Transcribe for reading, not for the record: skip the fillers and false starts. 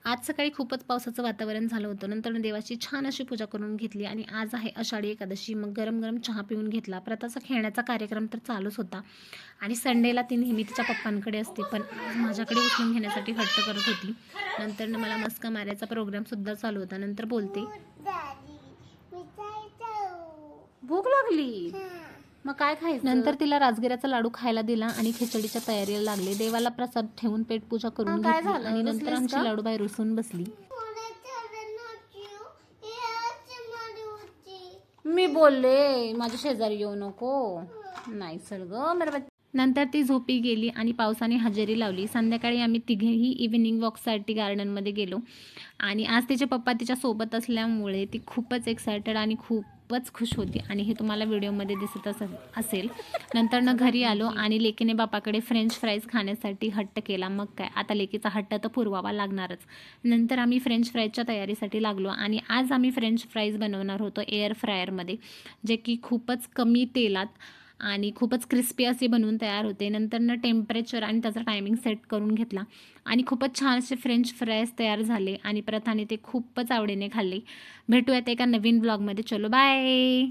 आज सकाळी खूपच पावसाचं वातावरण झालं होतं. नंतर देवाची छान अशी पूजा करून घेतली आणि आज आहे आषाढी एकादशी. मग गरम-गरम चहा पिऊन घेतला. प्रथाचा खेळण्याचा कार्यक्रम तर चालूच होता आणि संडेला ती नेहमी तिच्या पप्पांकडे असते, पण आज माझ्याकडे उचलून घेण्यासाठी हट्ट करत होती. नंतर मला मस्का मारायचा प्रोग्रामसुद्धा चालू होता. नंतर बोलते, भूक लागली, मग काय खायचं. नंतर तिला राजगिराचा लाडू खायला दिला आणि खिचडीच्या तयारीला लागले. देवाला प्रसाद ठेवून पेटपूजा करून घेतली आणि नंतर आमची लाडूबाई रुसून बसली. मी बोलले माझ्या शेजारी येऊ नको, नाही सर ग मेरा. नंतर ती झोपी गेली आणि पावसाने हजेरी लावली. संध्याकाळी आम्ही तिघेही इव्हिनिंग वॉकसाठी गार्डनमध्ये गेलो आणि आज तिचे पप्पा तिच्यासोबत असल्यामुळे ती खूपच एक्सायटेड आणि खूपच खुश होती आणि हे तुम्हाला व्हिडिओमध्ये दिसत असेल. नंतर घरी आलो आणि लेकीने बापाकडे फ्रेंच फ्राईज खाण्यासाठी हट्ट केला. मग काय, आता लेकीचा हट्ट तर पुरवावा लागणारच. नंतर आम्ही फ्रेंच फ्राईजच्या तयारीसाठी लागलो आणि आज आम्ही फ्रेंच फ्राईज बनवणार होतो एअर फ्रायरमध्ये, जे की खूपच कमी तेलात आणि खूपच क्रिस्पी असे बनवून तयार होते. नंतर टेम्परेचर आणि त्याचा टायमिंग सेट करून घेतला आणि खूपच छान असे फ्रेंच फ्राईज तयार झाले आणि प्रथाने ते खूपच आवडीने खाल्ले. भेटूयात एका नवीन ब्लॉगमध्ये. चलो बाय.